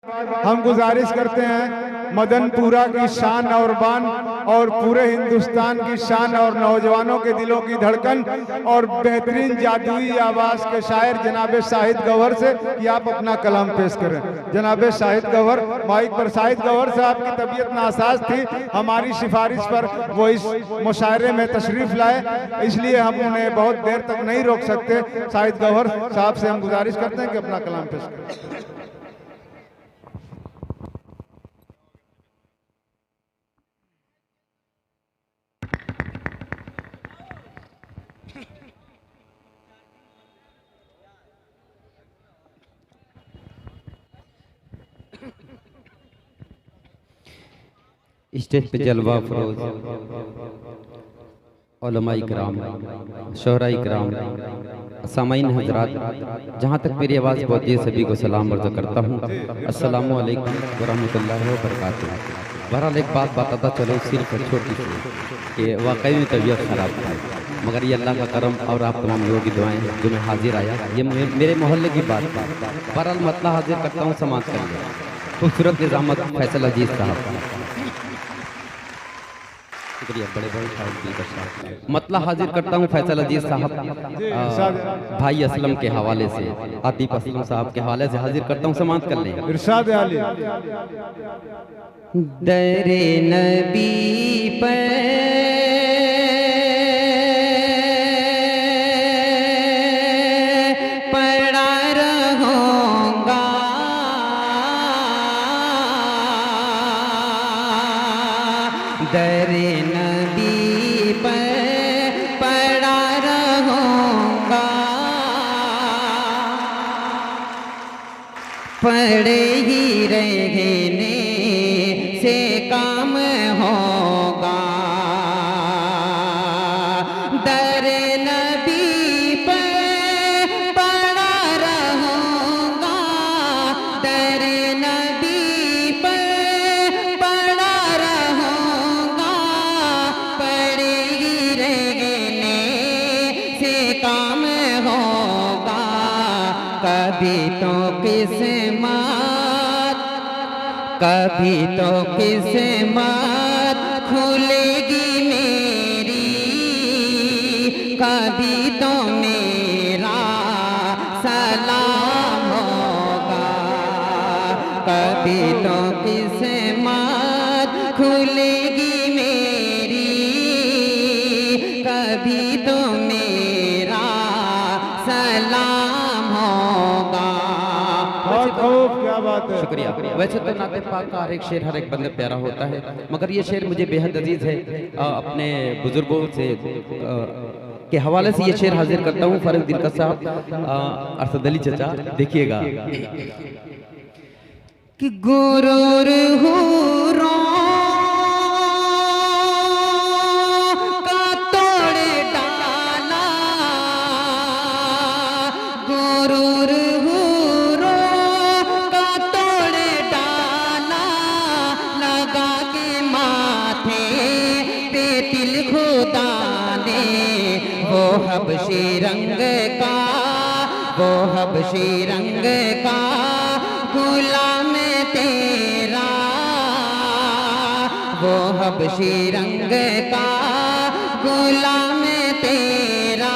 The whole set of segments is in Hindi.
हम गुजारिश करते हैं मदनपुरा की शान और बान और पूरे हिंदुस्तान की शान और नौजवानों के दिलों की धड़कन और बेहतरीन जादुई आवाज के शायर जनाब शाहिद गौहर से कि आप अपना कलाम पेश करें। जनाब शाहिद गौहर माइक पर। शाहिद गौहर साहब की तबीयत नासाज थी, हमारी सिफारिश पर वो इस मुशायरे में तशरीफ लाए, इसलिए हम उन्हें बहुत देर तक नहीं रोक सकते। शाहिद गौहर साहब से हम गुजारिश करते हैं कि अपना कलाम पेश करें। स्टेज पे जलवा फरोज उलमाए किराम, शोहराए किराम, सामाईन हजरात, जहाँ तक मेरी आवाज़ पहुँची है सभी को सलाम अर्ज़ करता हूँ। अस्सलामु अलैकुम व रहमतुल्लाहि व बरकातुहू। बहरहाल एक बात बताता चलो सिर्फ छोटी सी कि वाकई में तबीयत ख़राब था, मगर ये अल्लाह का करम और आप तमाम लोगों की दुआएं जो मैं हाजिर आया, ये मेरे मोहल्ले की बात था। बहरहाल मतला हाजिर करता हूँ, समाज कर लिया। खूबसूरत निज़ामत फैसल अजीज़ साहब, शुक्रिया, बड़े बड़े शायद मतला हाजिर करता हूँ फैसल अजीज साहब भाई असलम के हवाले से, आतिफ असलम साहब के हवाले से हाजिर करता हूँ, समाअत कर लें। इरशाद आली। दरे नबी पर दरे नबी पर पड़ा रहूँगा, पड़े ही रहने से काम होगा। दरे नबी पर पड़ा रहूँगा, दरे नबी पर पड़ा रहूँगा, पड़े ही रहने से काम होगा। कभी तो किस्मत, कभी तो किस्मत खुलेगी मेरी, कभी तो मेरा सलाम होगा, कभी तो किस्मत खुलेगी मेरी, कभी तो मेरा सलाम होगा। क्या बात है, शुक्रिया। वैसे तो नाते पाक का हर एक शेर हर एक बंदे प्यारा होता है, मगर ये शेर मुझे बेहद अजीज है। अपने बुजुर्गों से के हवाले से ये शेर हाजिर करता हूँ। फर्ज दिलकश साहब, अरशद अली चचा, देखिएगा कि गुरूर हुरों का तोड़ डाला, गुरूर वो हबशी रंग का, वो हबशी रंग का गुलाम तेरा, वो हबशी रंग का गुलाम तेरा,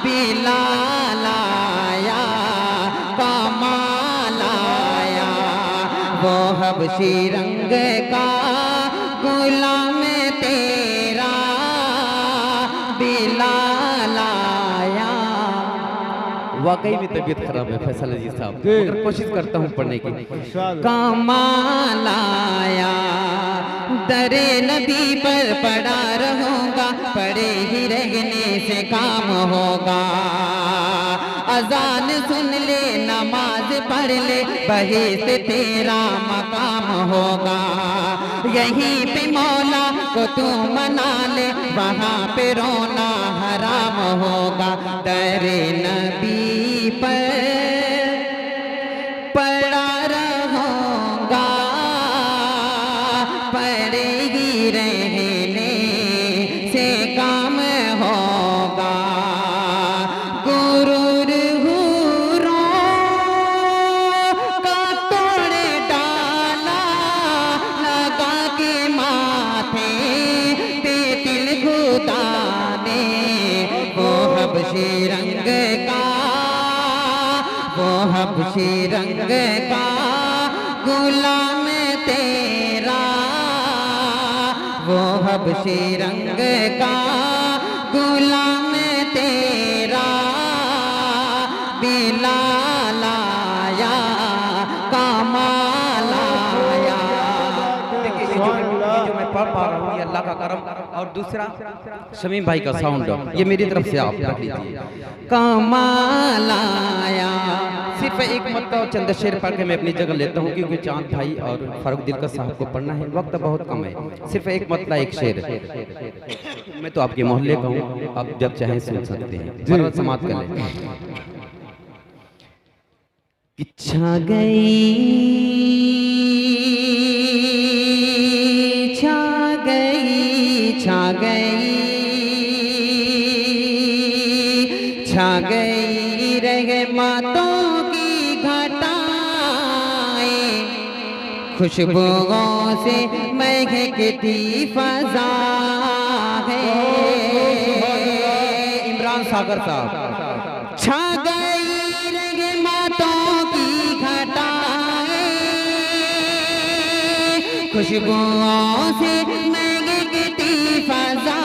बिलाल आया कमाल आया, वो हबशी रंग का गुलाम तेरा, बिलाल आया। वाकई में तबीयत खराब है फैसल अजीज साहब, मगर कोशिश करता हूँ पढ़ने की। कमाल आया, दरे नबी पर पड़ा रहूँगा, पड़े ही रहने से काम होगा। अजान सुन ले, नमाज पढ़ ले, वहीं से तेरा मकाम होगा। यहीं पे मौला को तू मना ले, वहाँ पे रोना हराम होगा। दरे नबी पर पड़ा रहूँगा, पड़ेगी रहने से काम होगा। गुरूर हुरों का वो हबशी रंग का गुलाम तेरा, वो हबशी रंग का गुलाम तेरा, बिलाल आया कमाल आया। देखिए ये जो मैं पढ़ पा रहा हूँ ये अल्लाह का करम। और दूसरा शमीम भाई का साउंड ये मेरी तरफ से आप रख लीजिए। कमाल आया, सिर्फ एक मत और चंद शेर पढ़ के मैं अपनी जगह लेता हूँ, क्योंकि चांद भाई और फारूक दिलकर साहब को पढ़ना है, वक्त बहुत कम है। सिर्फ एक मतला एक शेर, मैं तो आपके मोहल्ले का हूँ, आप जब चाहें सुन सकते हैं। मरवत समाप्त कर लें। छा गई, छा गई, छा गई, छा गई रहमतों की घटाएं, खुशबुओं से महकती फज़ा है। इमरान सागर साहब। छा गई रहमतों की घटाएं, खुशबुओं से महकती फज़ा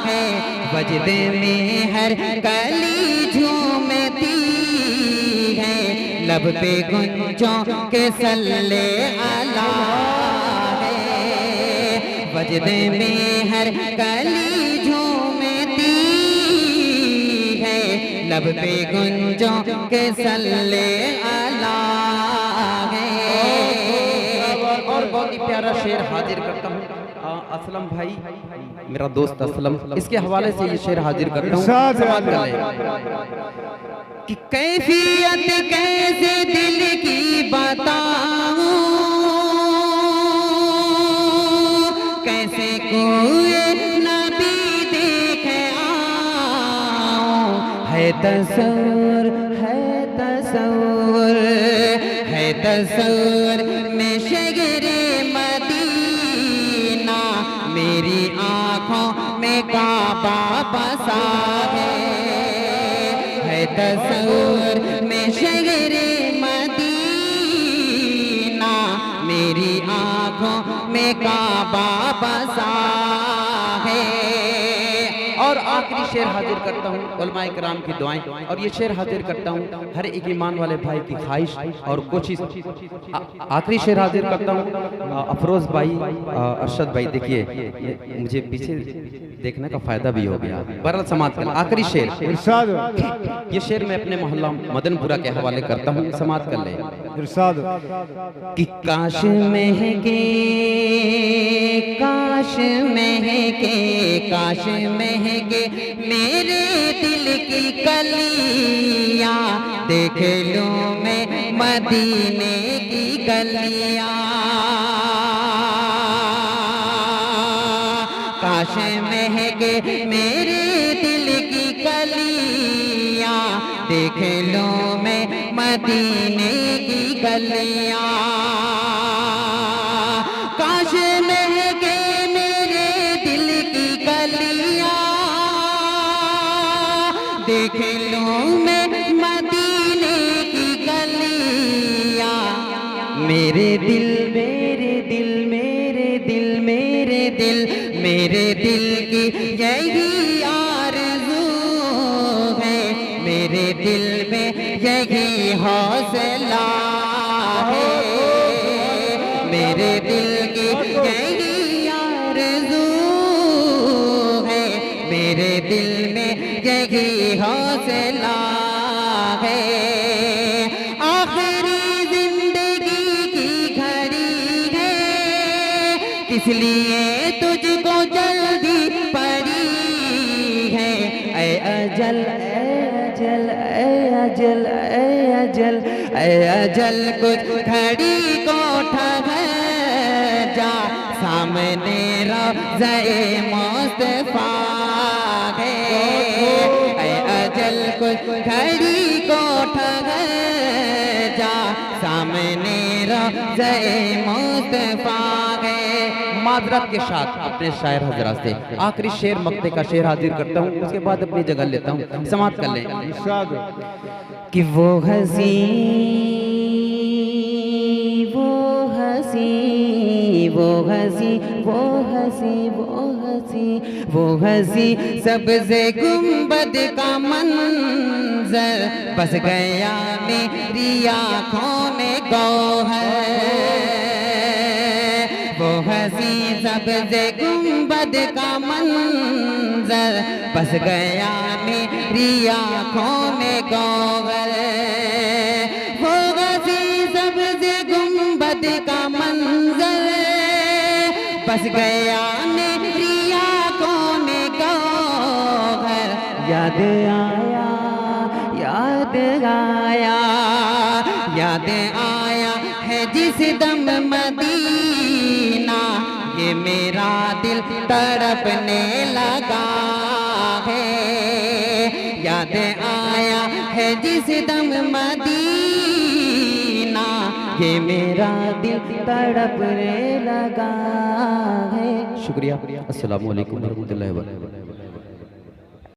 है, वजद में हर कली झूमती है, लब पे गुंजों के सल्ले अला है, वजद में हर कली झूमती है, लब पे गुंजों के सल्ले अला है। और बहुत ही प्यारा शेर हाजिर करता हूँ असलम भाई, मेरा दोस्त असलम, इसके हवाले से ये शेर हाजिर करता हूँ। कि कैफियत कैसे दिल की बताऊं, कैसे कोई नबी देखे आऊं, है तस्वर, है तस्वर, है तस्वर में शगरे मदीना, मेरी आँखों में काबा बसा है तस्वर में शगरे मदीना, मेरी आँखों में काबा बसा है। और आखिरी शेर हाजिर करता हूँ, उलमाए किराम की दुआएं, और ये शेर हाजिर करता हूँ हर एक ईमान वाले भाई की ख्वाहिश और कोशिश। आखिरी शेर हाजिर करता हूँ अफरोज भाई, अरशद भाई, देखिए मुझे पीछे देखने का फायदा भी हो गया। बरल समाप्त कर आखिरी शेर। ये शेर मैं अपने मोहल्ला मदनपुरा के हवाले करता हूँ, समाप्त कर ले। कि काश महके, काश महके, काश महके मेरे दिल की कलियां, देख लूं मैं मदीने की गलियां, काश महके मेरे दिल की कलियां, देख लूं मैं मदीने की गलियां, काश महके मेरे दिल की कलियां, देख लूं मैं मदीने की गलियां, मेरे दिल, मेरे दिल, मेरे दिल, मेरे दिल, मेरे दिल की यही आरज़ू है, मेरे दिल में यही हौसला है, मेरे दिल की यही आरज़ू है, मेरे दिल में यही हौसला है। आखिरी जिंदगी की घड़ी है, किस लिए तुझको जल्दी पड़ी है, ऐ अजल, ऐ अजल, ऐ अजल, ऐ अजल, ऐ अजल कुछ घड़ी को ठहर जा, सामने रोज़े मुस्तफा है, ऐ अजल कुछ घड़ी को ठहर जा, सामने रोज़े मुस्तफा है। माजरत के साथ अपने शायर हजरात से आखिरी शेर मक्ते का शेर हाजिर करता हूँ, उसके बाद अपनी जगह लेता हूँ, समाप्त कर लें। कि वो हंसी वो हंसी वो हंसी वो हंसी वो हंसी वो हंसी सबसे गुंबद का मंजर बस गया मेरी आँखों में गौहर। वो हंसी सबसे गुंबद का मंजर बस गया मेरी आँखों में गौहर। वो हंसी सबसे गुंबद का मंजर बस गया मेरी आँखों में गौहर। याद आया याद आया याद आया है जिस दम मदीना, ये मेरा दिल तड़पने लगा है। याद आया है जिस दम मदीना, ये मेरा दिल तड़पने लगा है। शुक्रिया। अस्सलामु अलैकुम रहमतुल्लाहि व बरकातहू।